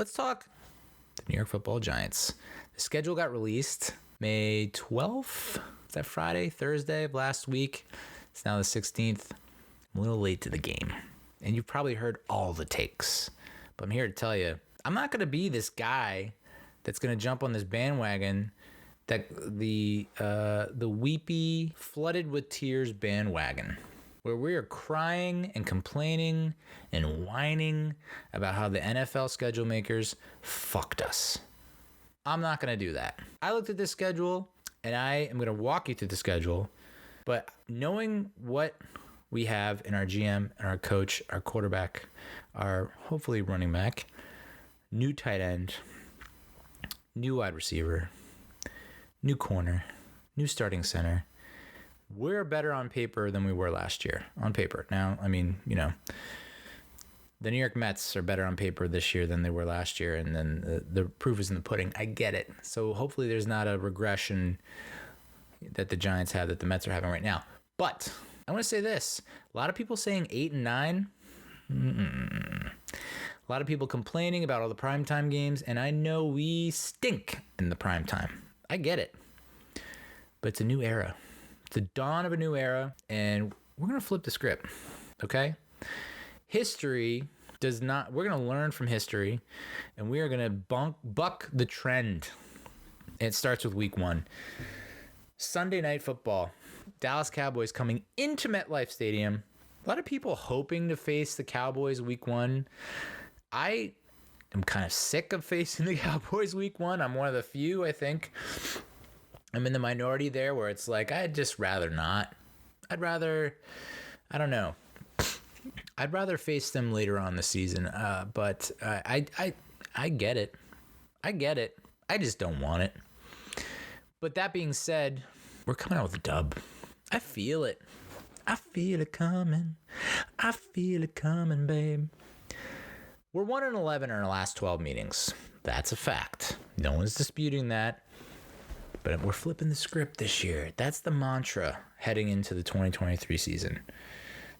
let's talk the New York Football Giants. The schedule got released May 12th. Is that Friday, Thursday of last week? It's now the 16th. I'm a little late to the game. And you've probably heard all the takes. But I'm here to tell you, I'm not going to be this guy that's going to jump on this bandwagon, that the weepy, flooded with tears bandwagon, where we are crying and complaining and whining about how the NFL schedule makers fucked us. I'm not going to do that. I looked at this schedule, and I am going to walk you through the schedule, but knowing what we have in our GM and our coach, our quarterback, our hopefully running back, new tight end, new wide receiver, new corner, new starting center, we're better on paper than we were last year. On paper. Now, I mean, the New York Mets are better on paper this year than they were last year, and then the proof is in the pudding. I get it. So hopefully there's not a regression that the Giants have that the Mets are having right now. But I want to say this. A lot of people saying 8 and 9. A lot of people complaining about all the primetime games, and I know we stink in the primetime. I get it. But it's a new era. It's the dawn of a new era, and we're going to flip the script, okay? History does not, we're going to learn from history, and we are going to buck the trend. And it starts with week 1. Sunday Night Football. Dallas Cowboys coming into MetLife Stadium. A lot of people hoping to face the Cowboys week 1. I am kind of sick of facing the Cowboys week 1. I'm one of the few, I think. I'm in the minority there where it's like, I'd just rather not. I'd rather, I don't know. I'd rather face them later on in the season. But I get it. I get it. I just don't want it. But that being said, we're coming out with a dub. I feel it. I feel it coming. I feel it coming, babe. We're 1-11 in our last 12 meetings. That's a fact. No one's disputing that. But we're flipping the script this year. That's the mantra heading into the 2023 season.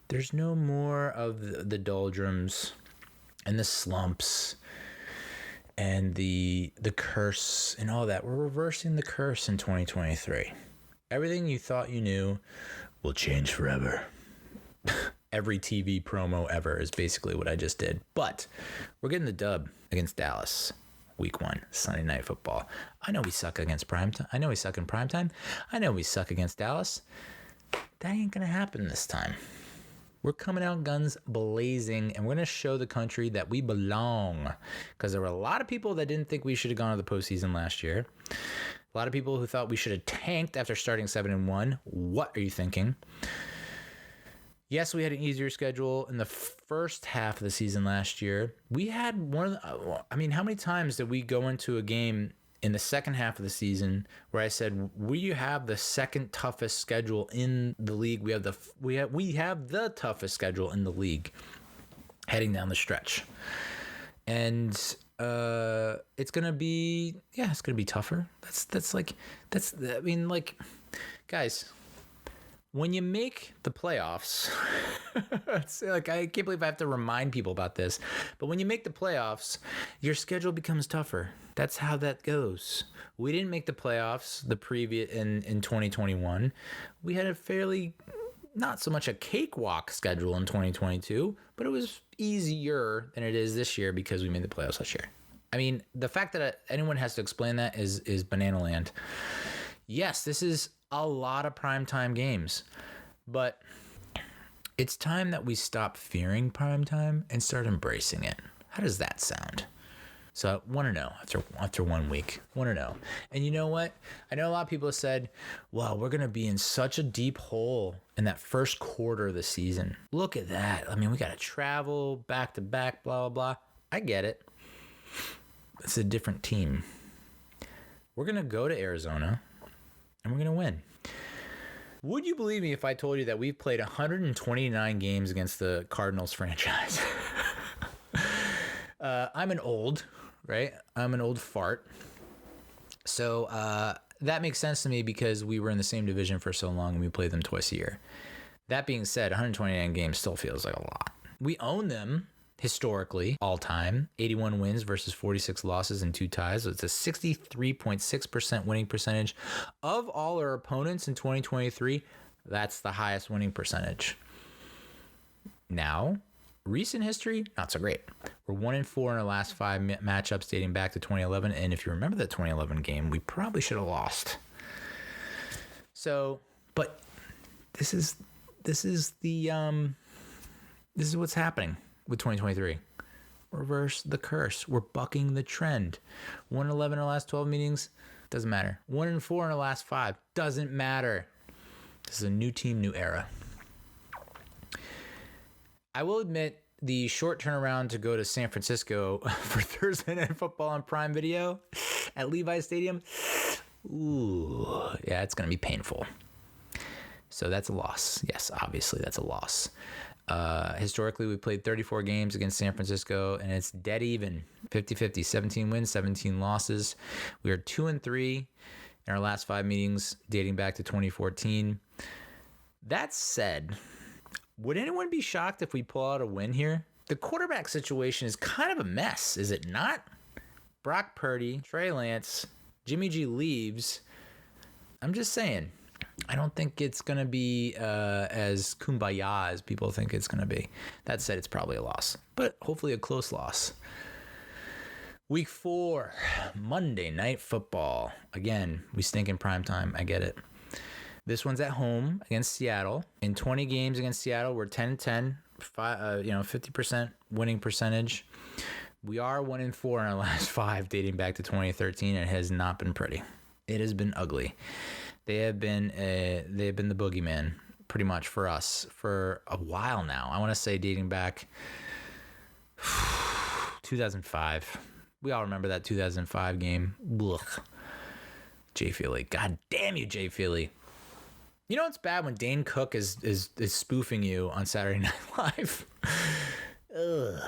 There's no more of the doldrums and the slumps and the curse and all that. We're reversing the curse in 2023. Everything you thought you knew will change forever. Every TV promo ever is basically what I just did. But we're getting the dub against Dallas. Week 1, Sunday Night Football. I know we suck against primetime. I know we suck in primetime. I know we suck against Dallas. That ain't going to happen this time. We're coming out guns blazing, and we're going to show the country that we belong. Because there were a lot of people that didn't think we should have gone to the postseason last year. A lot of people who thought we should have tanked after starting 7-1. What are you thinking? Yes, we had an easier schedule in the first half of the season last year. We had how many times did we go into a game in the second half of the season where I said, we have the second toughest schedule in the league. We have the toughest schedule in the league heading down the stretch. And it's going to be tougher. Guys, when you make the playoffs, it's like, I can't believe I have to remind people about this, but when you make the playoffs, your schedule becomes tougher. That's how that goes. We didn't make the playoffs in 2021. We had a fairly, not so much a cakewalk schedule in 2022, but it was easier than it is this year because we made the playoffs last year. I mean, the fact that anyone has to explain that is banana land. Yes, this is a lot of primetime games, but it's time that we stop fearing primetime and start embracing it. How does that sound? So I want to know after 1 week. Want to know. And you know what? I know a lot of people have said, well, we're going to be in such a deep hole in that first quarter of the season. Look at that. I mean, we got to travel back to back, blah, blah, blah. I get it. It's a different team. We're going to go to Arizona and we're going to win. Would you believe me if I told you that we've played 129 games against the Cardinals franchise? I'm an old fart. So that makes sense to me because we were in the same division for so long and we played them twice a year. That being said, 129 games still feels like a lot. We own them. historically, all time, 81 wins versus 46 losses and 2 ties. So it's a 63.6% winning percentage. Of all our opponents in 2023, that's the highest winning percentage. Now, recent history, not so great. We're 1-4 in our last 5 matchups dating back to 2011. And if you remember that 2011 game, we probably should have lost. So, but this is what's happening with 2023. Reverse the curse. We're bucking the trend. 1-11 in our last 12 meetings, doesn't matter. 1-4 in our last 5, doesn't matter. This is a new team, new era. I will admit the short turnaround to go to San Francisco for Thursday Night Football on Prime Video at Levi's Stadium. Ooh, yeah, it's going to be painful. So that's a loss. Yes, obviously that's a loss. Historically, we played 34 games against San Francisco, and it's dead even. 50-50, 17 wins, 17 losses. We are 2-3 in our last 5 meetings dating back to 2014. That said, would anyone be shocked if we pull out a win here? The quarterback situation is kind of a mess, is it not? Brock Purdy, Trey Lance, Jimmy G leaves. I'm just saying, I don't think it's going to be as kumbaya as people think it's going to be. That said, it's probably a loss, but hopefully a close loss. Week 4, Monday Night Football. Again, we stink in primetime. I get it. This one's at home against Seattle. In 20 games against Seattle, we're 10-10, 50% winning percentage. We are 1-4 in our last 5 dating back to 2013, and it has not been pretty. It has been ugly. They have been the boogeyman pretty much for us for a while now. I want to say dating back 2005. We all remember that 2005 game. Ugh. Jay Feely. God damn you, Jay Feely. You know it's bad when Dane Cook is spoofing you on Saturday Night Live. Ugh.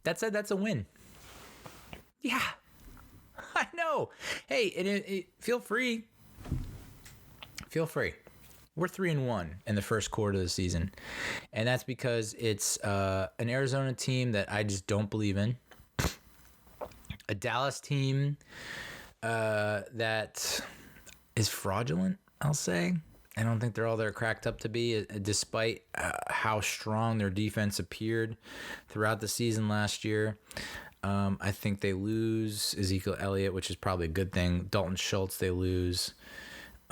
That said, that's a win. Yeah. I know. Hey, feel free. Feel free. We're 3-1 in the first quarter of the season, and that's because it's an Arizona team that I just don't believe in, a Dallas team that is fraudulent, I'll say. I don't think they're all they're cracked up to be, despite how strong their defense appeared throughout the season last year. I think they lose Ezekiel Elliott, which is probably a good thing. Dalton Schultz, they lose.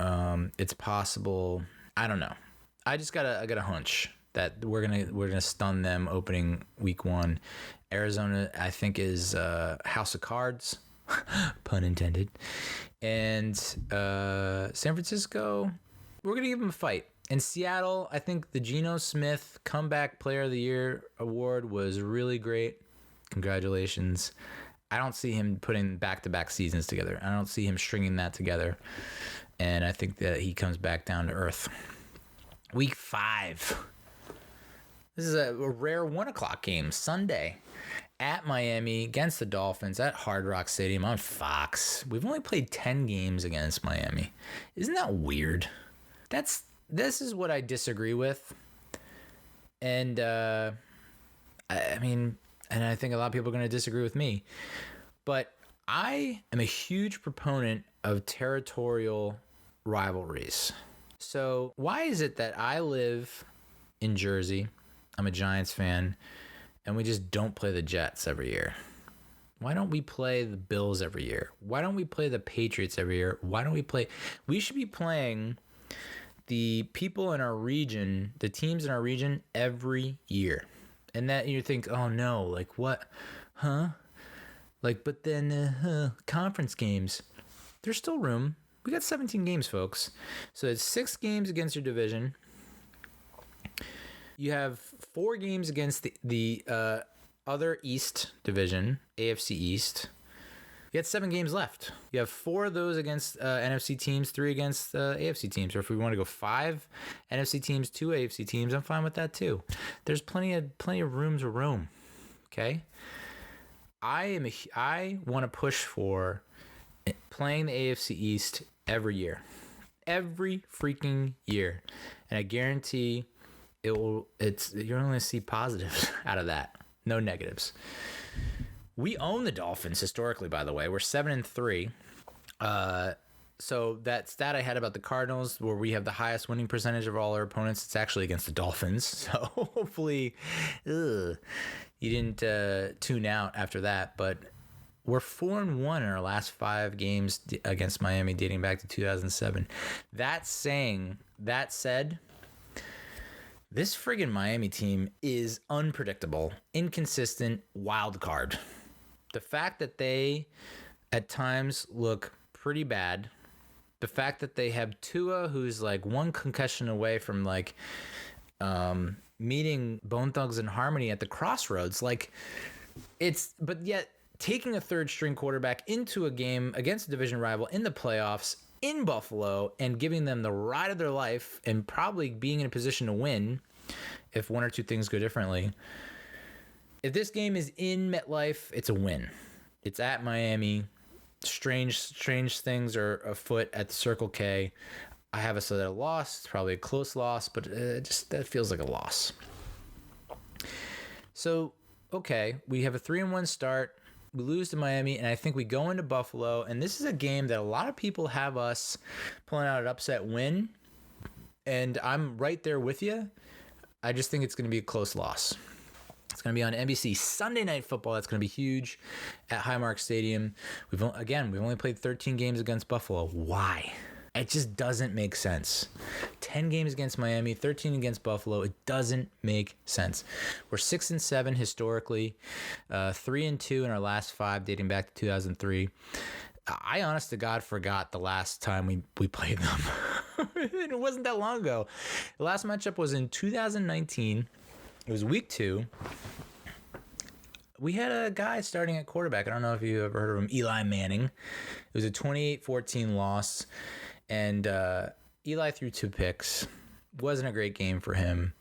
It's possible. I don't know. I got a hunch that we're gonna stun them opening week 1. Arizona, I think, is house of cards, pun intended. And San Francisco, we're gonna give them a fight. In Seattle, I think the Geno Smith Comeback Player of the Year award was really great. Congratulations. I don't see him putting back-to-back seasons together. I don't see him stringing that together. And I think that he comes back down to earth. Week 5. This is a rare 1 o'clock game, Sunday, at Miami against the Dolphins at Hard Rock Stadium on Fox. We've only played 10 games against Miami. Isn't that weird? This is what I disagree with. And, I mean... And I think a lot of people are going to disagree with me. But I am a huge proponent of territorial rivalries. So why is it that I live in Jersey, I'm a Giants fan, and we just don't play the Jets every year? Why don't we play the Bills every year? Why don't we play the Patriots every year? We should be playing the people in our region, the teams in our region every year. And that you think, oh no, like what? Huh? Like, but then conference games, there's still room. We got 17 games, folks. So it's 6 games against your division. You have 4 games against the other East division, AFC East. You got 7 games left. You have 4 of those against NFC teams, 3 against AFC teams. Or if we want to go 5 NFC teams, 2 AFC teams, I'm fine with that too. There's plenty of room to roam. Okay. I want to push for playing the AFC East every year, every freaking year, and I guarantee you're only going to see positives out of that, no negatives. We own the Dolphins historically, by the way. We're 7-3. So that stat I had about the Cardinals, where we have the highest winning percentage of all our opponents, it's actually against the Dolphins. So hopefully you didn't tune out after that. But we're 4-1 in our last 5 games against Miami dating back to 2007. That said, this friggin' Miami team is unpredictable, inconsistent, wild card. The fact that they at times look pretty bad, the fact that they have Tua, who's like one concussion away from like meeting Bone Thugs and Harmony at the crossroads, but yet taking a third string quarterback into a game against a division rival in the playoffs in Buffalo and giving them the ride of their life and probably being in a position to win if one or two things go differently. If this game is in MetLife, it's a win. It's at Miami. Strange things are afoot at the Circle K. I have us at a loss. It's probably a close loss, but that feels like a loss. So, okay, we have a 3-1 start. We lose to Miami, and I think we go into Buffalo, and this is a game that a lot of people have us pulling out an upset win, and I'm right there with you. I just think it's going to be a close loss. It's going to be on NBC Sunday Night Football. That's going to be huge at Highmark Stadium. We've only played 13 games against Buffalo. Why? It just doesn't make sense. 10 games against Miami, 13 against Buffalo. It doesn't make sense. We're 6-7 historically, 3-2 in our last 5 dating back to 2003. I honest to God forgot the last time we played them. It wasn't that long ago. The last matchup was in 2019. It was week 2. We had a guy starting at quarterback. I don't know if you ever heard of him, Eli Manning. It was a 28-14 loss, and Eli threw 2 picks. Wasn't a great game for him.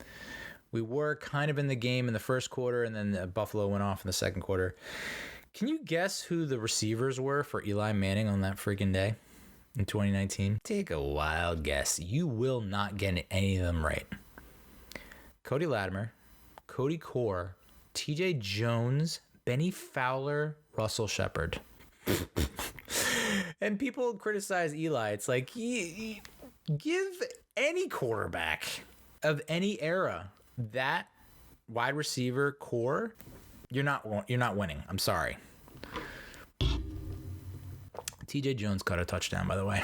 We were kind of in the game in the first quarter, and then Buffalo went off in the second quarter. Can you guess who the receivers were for Eli Manning on that freaking day in 2019? Take a wild guess. You will not get any of them right. Cody Latimer, Cody Core, TJ Jones, Benny Fowler, Russell Shepard. And people criticize Eli. It's like, give any quarterback of any era that wide receiver core, you're not winning. I'm sorry. TJ Jones caught a touchdown, by the way.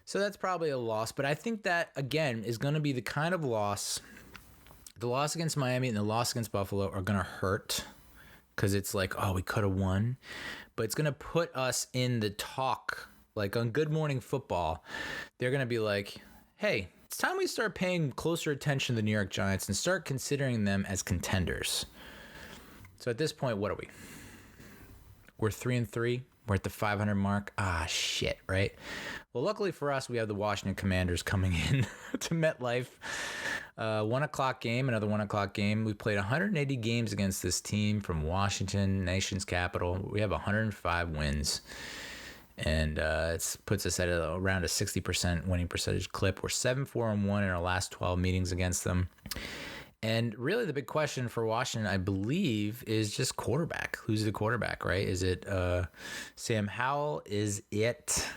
So that's probably a loss, but I think that, again, is going to be the kind of loss. The loss against Miami and the loss against Buffalo are going to hurt because it's like, oh, we could have won. But it's going to put us in the talk, like on Good Morning Football. They're going to be like, hey, it's time we start paying closer attention to the New York Giants and start considering them as contenders. So at this point, what are we? We're 3-3. We're at the 500 mark. Ah, shit, right? Well, luckily for us, we have the Washington Commanders coming in to MetLife. 1 o'clock game, another 1 o'clock game. We played 180 games against this team from Washington, nation's capital. We have 105 wins. And it puts us at around a 60% winning percentage clip. We're 7-4-1 in our last 12 meetings against them. And really the big question for Washington, I believe, is just quarterback. Who's the quarterback, right? Is it Sam Howell? Is it...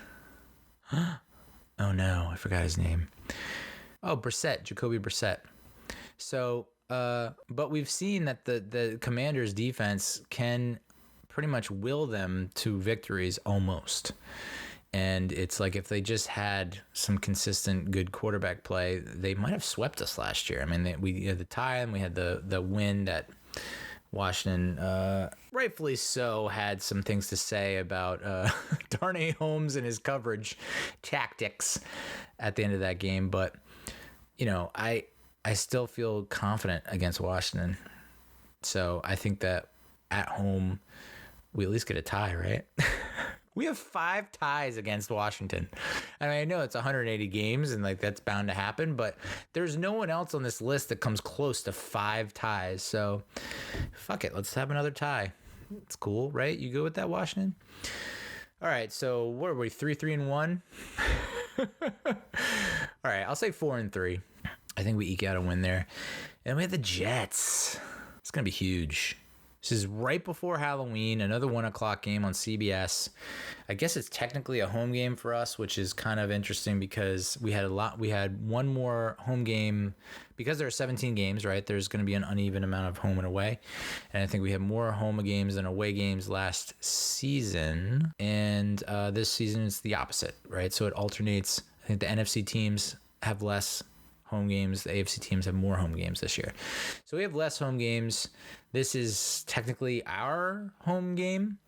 Oh, no. I forgot his name. Oh, Brissett. Jacoby Brissett. So, but we've seen that the Commanders' defense can pretty much will them to victories almost. And it's like if they just had some consistent good quarterback play, they might have swept us last year. I mean, we had the tie and we had the win that Washington, rightfully so, had some things to say about Darnay Holmes and his coverage tactics at the end of that game. But, you know, I still feel confident against Washington. So I think that at home, we at least get a tie, right? We have 5 ties against Washington. I mean, I know it's 180 games and like that's bound to happen, but there's no one else on this list that comes close to 5 ties. So fuck it. Let's have another tie. It's cool, right? You go with that, Washington? All right. So what are we? 3-1? All right. I'll say 4-3. I think we eke out a win there. And we have the Jets. It's going to be huge. This is right before Halloween, another 1 o'clock game on CBS. I guess it's technically a home game for us, which is kind of interesting because we had one more home game because there are 17 games, right? There's going to be an uneven amount of home and away. And I think we have more home games than away games last season. And this season it's the opposite, right? So it alternates. I think the NFC teams have less home games. The AFC teams have more home games this year. So we have less home games. This is technically our home game,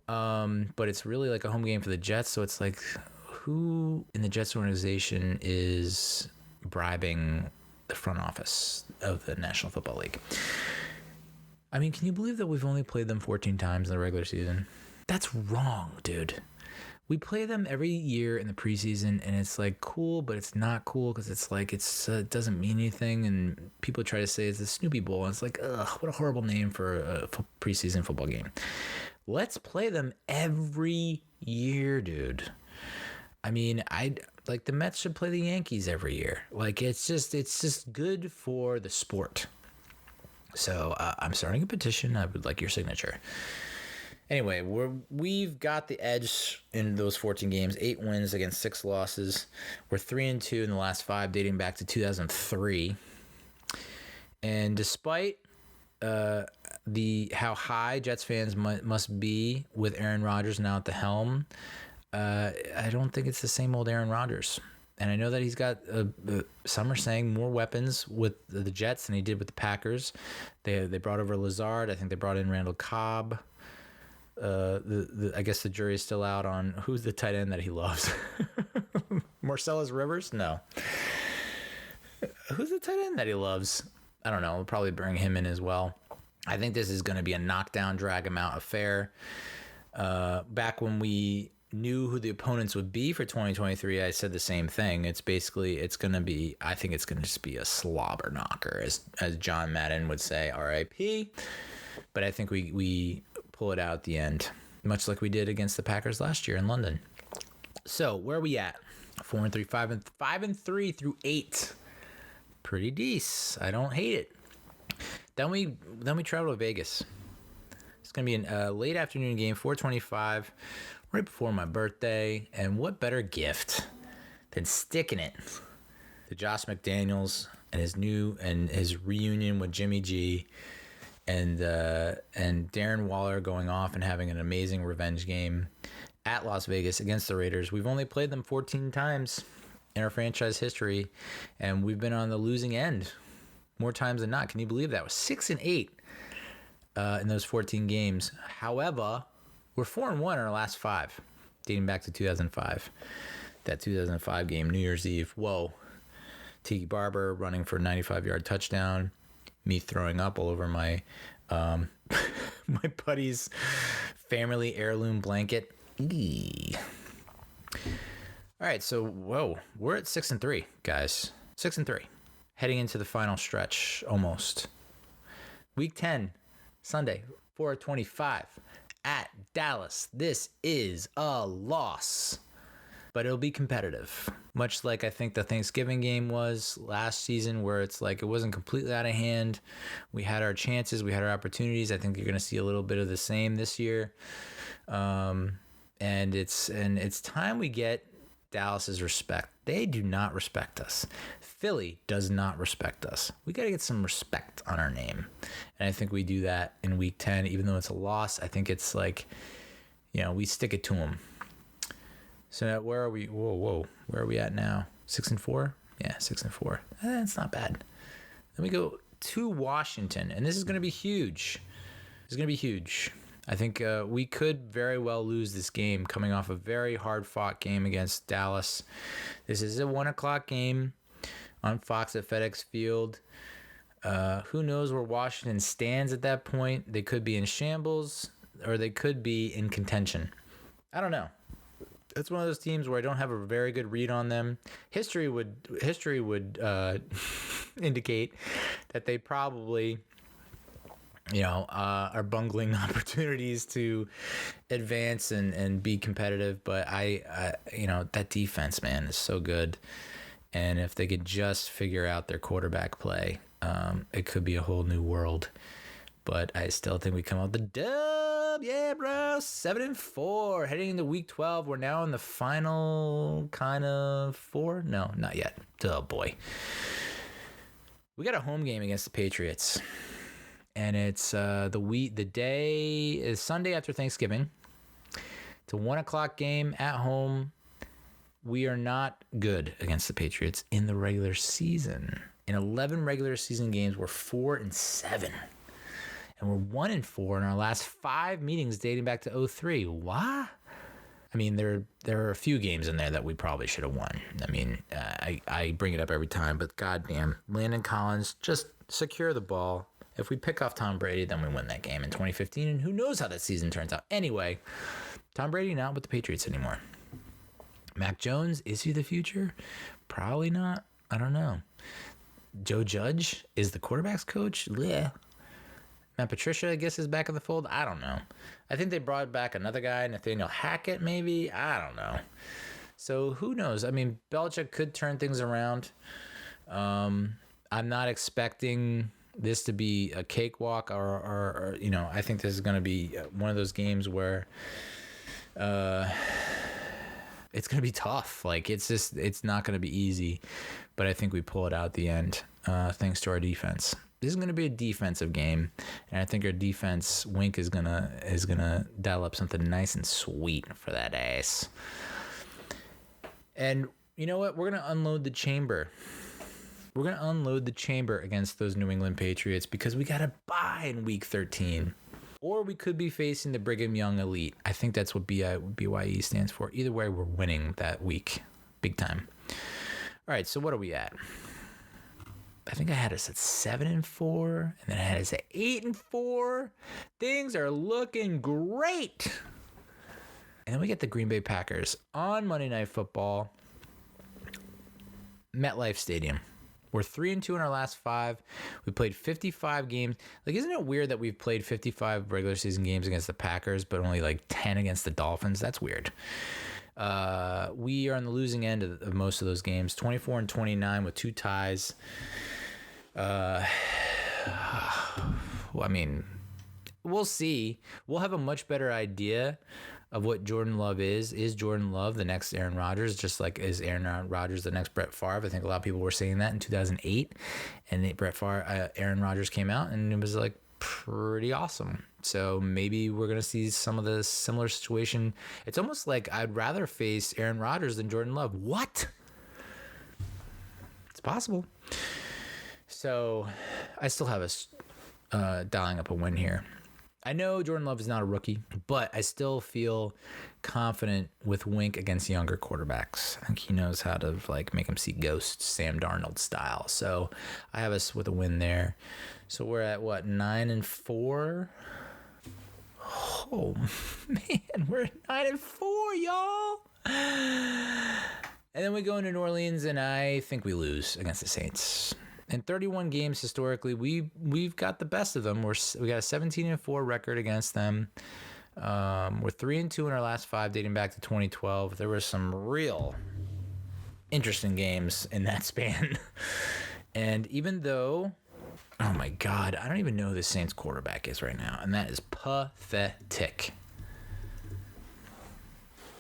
but it's really like a home game for the Jets. So it's like, who in the Jets organization is bribing the front office of the National Football League? I mean, can you believe that we've only played them 14 times in the regular season? That's wrong, dude. We play them every year in the preseason, and it's like cool, but it's not cool because it's like it doesn't mean anything. And people try to say it's the Snoopy Bowl, and it's like, ugh, what a horrible name for a preseason football game. Let's play them every year, dude. I mean, like the Mets should play the Yankees every year. Like it's just good for the sport. So I'm starting a petition. I would like your signature. Anyway, we've got the edge in those 14 games, 8 wins against 6 losses. We're 3-2 in the last 5, dating back to 2003. And despite how high Jets fans must be with Aaron Rodgers now at the helm, I don't think it's the same old Aaron Rodgers. And I know that he's got, some are saying, more weapons with the Jets than he did with the Packers. They brought over Lazard. I think they brought in Randall Cobb. I guess the jury is still out on who's the tight end that he loves. Marcellus Rivers? No. Who's the tight end that he loves? I don't know. We'll probably bring him in as well. I think this is going to be a knockdown, drag him out affair. Back when we knew who the opponents would be for 2023, I said the same thing. I think it's going to just be a slobber knocker, as John Madden would say, R.I.P. But I think we pull it out at the end, much like we did against the Packers last year in London. So where are we at? 4-3, 5-3 through 8. Pretty decent. I don't hate it. Then we travel to Vegas. It's gonna be a late afternoon game, 4:25, right before my birthday. And what better gift than sticking it to Josh McDaniels and his reunion with Jimmy G. And Darren Waller going off and having an amazing revenge game at Las Vegas against the Raiders. We've only played them 14 times in our franchise history, and we've been on the losing end more times than not. Can you believe that? It was 6-8 in those 14 games. However, we're 4-1 in our last 5, dating back to 2005. That 2005 game, New Year's Eve. Whoa. Tiki Barber running for a 95-yard touchdown. Me throwing up all over my my buddy's family heirloom blanket. Eee. All right, so we're at 6-3, guys. 6-3, heading into the final stretch almost. Week 10, Sunday, 4:25 at Dallas. This is a loss, but it'll be competitive. Much like I think the Thanksgiving game was last season, where it's like it wasn't completely out of hand. We had our chances, we had our opportunities. I think you're going to see a little bit of the same this year. And it's time we get Dallas's respect. They do not respect us. Philly does not respect us. We got to get some respect on our name. And I think we do that in week 10, even though it's a loss. I think it's like, we stick it to them. So now where are we? Whoa. Where are we at now? 6-4? Yeah, 6-4. That's not bad. Then we go to Washington, and this is going to be huge. I think we could very well lose this game coming off a very hard-fought game against Dallas. This is a 1 o'clock game on Fox at FedEx Field. Who knows where Washington stands at that point? They could be in shambles, or they could be in contention. I don't know. It's one of those teams where I don't have a very good read on them. History would indicate that they probably, are bungling opportunities to advance and be competitive. But I that defense, man, is so good. And if they could just figure out their quarterback play, it could be a whole new world. But I still think we come out the dub. Yeah, bro. 7-4. Heading into week 12. We're now in the final kind of 4. No, not yet. Oh, boy. We got a home game against the Patriots. And it's the day is Sunday after Thanksgiving. It's a 1 o'clock game at home. We are not good against the Patriots in the regular season. In 11 regular season games, we're 4-7. And we're 1-4 in our last 5 meetings dating back to 2003. What? I mean, there are a few games in there that we probably should have won. I mean, I bring it up every time, but goddamn, Landon Collins, just secure the ball. If we pick off Tom Brady, then we win that game in 2015, and who knows how that season turns out. Anyway, Tom Brady not with the Patriots anymore. Mac Jones, is he the future? Probably not. I don't know. Joe Judge is the quarterback's coach? Yeah. Matt Patricia, I guess, is back in the fold. I don't know. I think they brought back another guy, Nathaniel Hackett, maybe. I don't know. So who knows? I mean, Belichick could turn things around. I'm not expecting this to be a cakewalk or I think this is going to be one of those games where it's going to be tough. Like, it's not going to be easy, but I think we pull it out at the end thanks to our defense. This is going to be a defensive game, and I think our defense, Wink, is gonna dial up something nice and sweet for that ass. And you know what? We're going to unload the chamber. We're going to unload the chamber against those New England Patriots because we got a bye in Week 13. Or we could be facing the Brigham Young Elite. I think that's what BYE stands for. Either way, we're winning that week. Big time. All right, so what are we at? I think I had us at 7-4, and then I had us at 8-4. Things are looking great. And then we get the Green Bay Packers on Monday Night Football, MetLife Stadium. We're 3-2 in our last 5. We played 55 games. Like, isn't it weird that we've played 55 regular season games against the Packers, but only like 10 against the Dolphins? That's weird. We are on the losing end of most of those games, 24-29 with 2 ties. I mean, we'll see. We'll have a much better idea of what Jordan Love is. Is Jordan Love the next Aaron Rodgers, just like is Aaron Rodgers the next Brett Favre? I think a lot of people were saying that in 2008, and Aaron Rodgers came out, and it was like pretty awesome. So maybe we're going to see some of the similar situation. It's almost like I'd rather face Aaron Rodgers than Jordan Love. What? It's possible. So I still have us dialing up a win here. I know Jordan Love is not a rookie, but I still feel confident with Wink against younger quarterbacks. I think he knows how to like make him see ghosts, Sam Darnold style. So I have us with a win there. So we're at what, 9-4? Oh man, we're at 9-4, y'all. And then we go into New Orleans, and I think we lose against the Saints. In 31 games historically, we've got the best of them. We got a 17-4 record against them. We're 3-2 in our last 5, dating back to 2012. There were some real interesting games in that span. And even though, oh my God, I don't even know who the Saints quarterback is right now, and that is pathetic.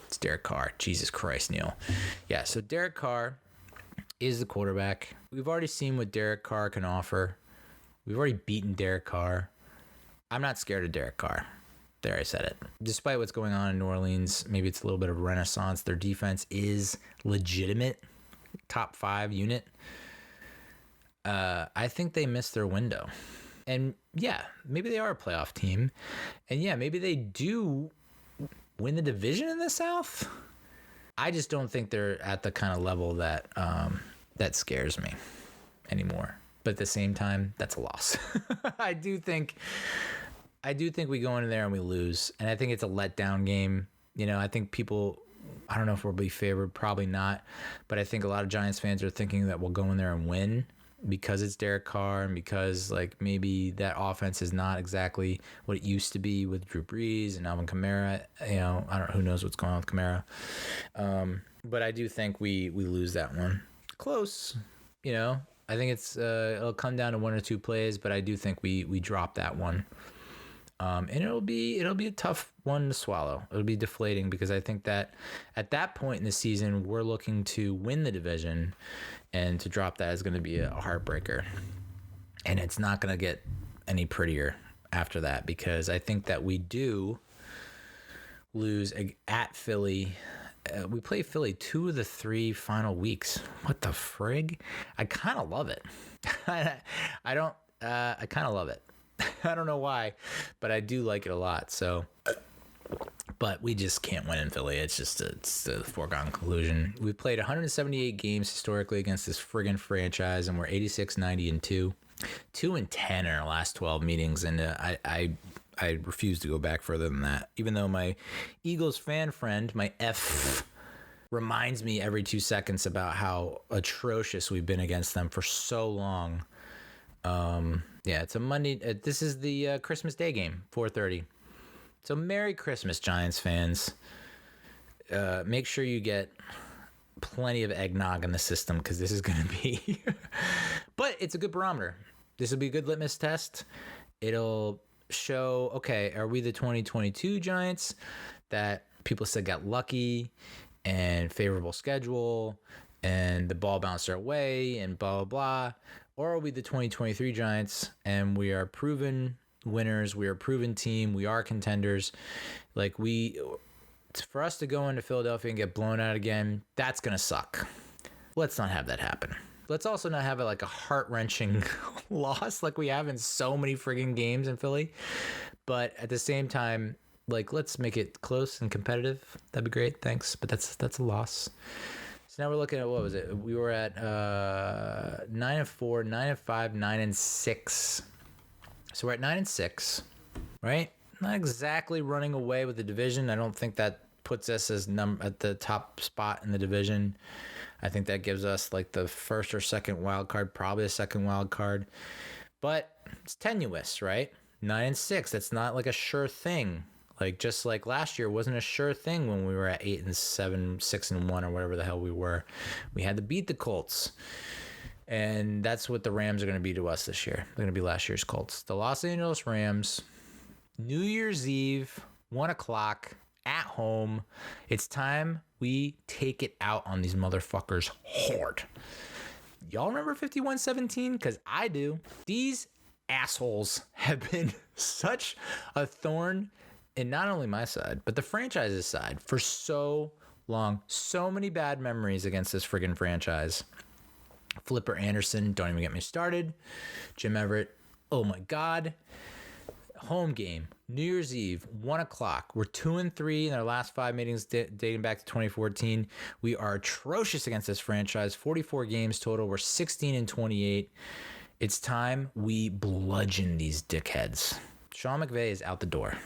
It's Derek Carr. Jesus Christ, Neil. Yeah, so Derek Carr is the quarterback. We've already seen what Derek Carr can offer. We've already beaten Derek Carr. I'm not scared of Derek Carr. There, I said it. Despite what's going on in New Orleans, maybe it's a little bit of a renaissance. Their defense is legitimate. Top 5 unit. I think they missed their window. And yeah, maybe they are a playoff team. And yeah, maybe they do win the division in the South. I just don't think they're at the kind of level that that scares me anymore. But at the same time, that's a loss. I do think we go in there and we lose. And I think it's a letdown game. You know, I think people, I don't know if we'll be favored, probably not. But I think a lot of Giants fans are thinking that we'll go in there and win because it's Derek Carr and because like maybe that offense is not exactly what it used to be with Drew Brees and Alvin Kamara. You know, I don't know, who knows what's going on with Kamara. But I do think we lose that one. close. You know, I think it'll come down to 1 or 2 plays, but I do think we drop that one. And it'll be a tough one to swallow. It'll be deflating because I think that at that point in the season, we're looking to win the division, and to drop that is going to be a heartbreaker. And it's not going to get any prettier after that, because I think that we do lose at Philly. We play Philly 2 of the 3 final weeks. What the frig? I kind of love it. I kind of love it. I don't know why, but I do like it a lot. So, but we just can't win in Philly. It's a foregone conclusion. We played 178 games historically against this friggin' franchise, and we're 86, 90, and 2. 2-10 in our last 12 meetings, and I refuse to go back further than that. Even though my Eagles fan friend, my F, reminds me every 2 seconds about how atrocious we've been against them for so long. Yeah, it's a Monday. This is the Christmas Day game, 4:30. So Merry Christmas, Giants fans. Make sure you get plenty of eggnog in the system, because this is going to be... But it's a good barometer. This will be a good litmus test. It'll show, okay, are we the 2022 Giants that people said got lucky and favorable schedule and the ball bounced our way and blah, blah, blah? Or are we the 2023 Giants and we are proven winners, we are a proven team, we are contenders? Like, for us to go into Philadelphia and get blown out again, that's going to suck. Let's not have that happen. Let's also not have it like a heart-wrenching loss like we have in so many friggin' games in Philly. But at the same time, like, let's make it close and competitive. That'd be great. Thanks. But that's a loss. So now we're looking at, what was it? We were at 9-4, 9-5, 9-6. So we're at 9-6, right? Not exactly running away with the division. I don't think that puts us as at the top spot in the division. I think that gives us like the first or second wild card, probably a second wild card. But it's tenuous, right? 9-6. That's not like a sure thing. Like, just like last year wasn't a sure thing when we were at 8-7, 6-1, or whatever the hell we were. We had to beat the Colts. And that's what the Rams are going to be to us this year. They're going to be last year's Colts. The Los Angeles Rams, New Year's Eve, 1 o'clock, at home. It's time we take it out on these motherfuckers hard. Y'all remember 51-17? Because I do. These assholes have been such a thorn in not only my side, but the franchise's side for so long. So many bad memories against this friggin' franchise. Flipper Anderson, don't even get me started. Jim Everett, oh my God. Home game, New Year's Eve, 1 o'clock. We're 2-3 in our last 5 meetings dating back to 2014. We are atrocious against this franchise. 44 games total. We're 16-28. It's time we bludgeon these dickheads. Sean McVay is out the door.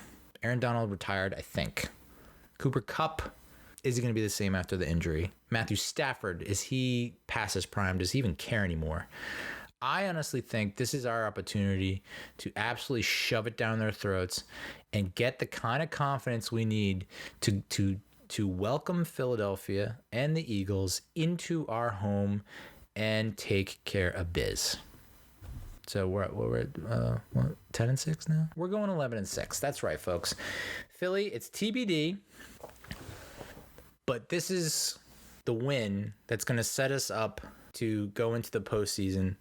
Aaron Donald retired, I think. Cooper Kupp, is he going to be the same after the injury? Matthew Stafford, is he past his prime? Does he even care anymore? I honestly think this is our opportunity to absolutely shove it down their throats and get the kind of confidence we need to welcome Philadelphia and the Eagles into our home and take care of biz. So we're at 10-6 now. We're going 11-6. That's right, folks. Philly, it's TBD, but this is the win that's going to set us up to go into the postseason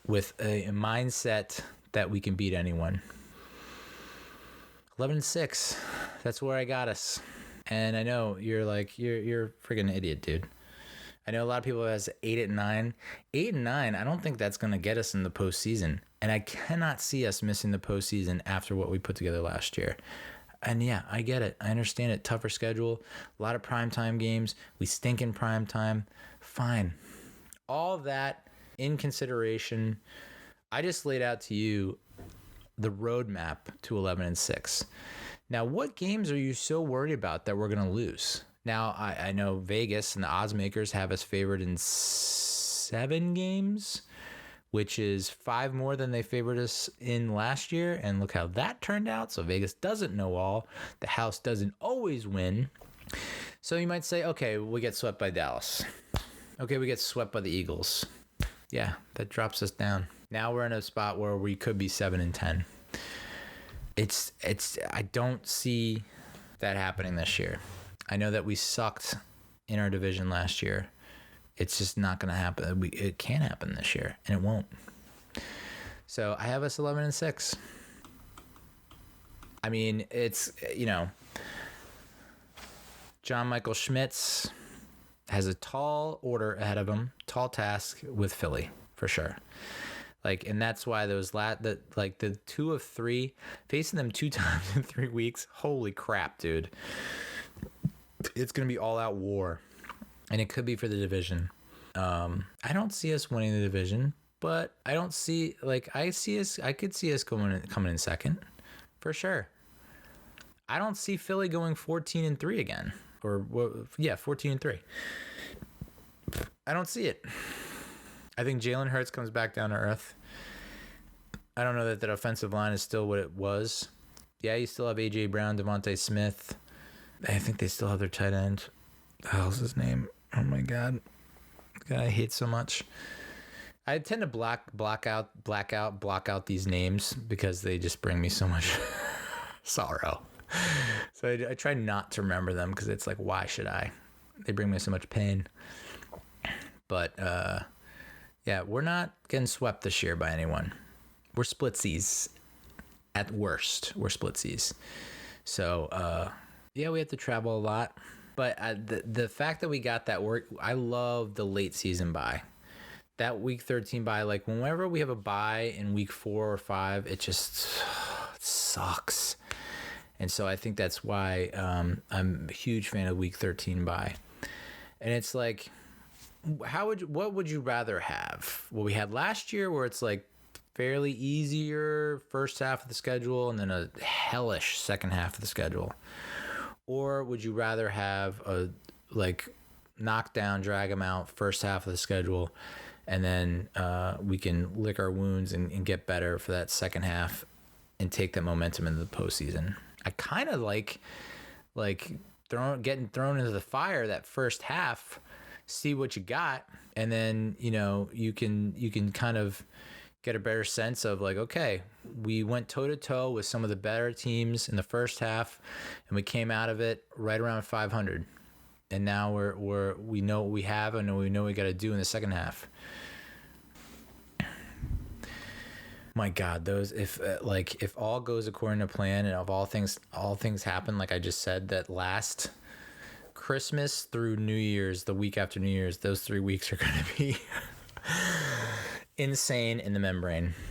with a mindset that we can beat anyone. 11-6. That's where I got us. And I know you're like, you're a friggin' idiot, dude. I know a lot of people has 8-9. 8-9, I don't think that's going to get us in the postseason. And I cannot see us missing the postseason after what we put together last year. And yeah, I get it. I understand it. Tougher schedule. A lot of primetime games. We stink in primetime. Fine. All that in consideration, I just laid out to you the roadmap to 11-6. Now, what games are you so worried about that we're going to lose? Now, I know Vegas and the odds makers have us favored in 7 games, which is 5 more than they favored us in last year. And look how that turned out. So Vegas doesn't know all. The house doesn't always win. So you might say, okay, we get swept by Dallas. Okay, we get swept by the Eagles. Yeah, that drops us down. Now we're in a spot where we could be 7-10. It's I don't see that happening this year. I know that we sucked in our division last year. It's just not going to happen. It can't happen this year, and it won't. So I have us 11-6. I mean, it's, John Michael Schmitz has a tall order ahead of him, tall task with Philly for sure. Like, and that's why those the 2 of 3, facing them 2 times in 3 weeks. Holy crap, dude! It's gonna be all out war, and it could be for the division. I don't see us winning the division, but I don't see I could see us coming in second, for sure. I don't see Philly going 14-3 again. 14-3. I don't see it. I think Jalen Hurts comes back down to earth. I don't know that offensive line is still what it was. Yeah, you still have A.J. Brown, Devontae Smith. I think they still have their tight end. The hell's his name? Oh my God. The guy I hate so much. I tend to block out these names because they just bring me so much sorrow. So I try not to remember them because it's like, why should I? They bring me so much pain. But yeah, we're not getting swept this year by anyone. We're splitsies at worst. We're splitsies. So yeah, we have to travel a lot. But the fact that we got that work, I love the late season bye. That week 13 bye, like whenever we have a bye in week 4 or 5, it just sucks. And so I think that's why I'm a huge fan of week 13 bye. And it's like, what would you rather have? What we had last year, where it's like fairly easier first half of the schedule and then a hellish second half of the schedule? Or would you rather have a knockdown, drag them out first half of the schedule, and then we can lick our wounds and get better for that second half and take that momentum into the postseason? I kind of like getting thrown into the fire that first half, see what you got, and then you can kind of get a better sense of like, okay, we went toe to toe with some of the better teams in the first half, and we came out of it right around 500, and now we know what we have and we know what we got to do in the second half. My God, those if all goes according to plan and if all things happen like I just said, that last Christmas through New Year's, the week after New Year's, those 3 weeks are going to be insane in the membrane.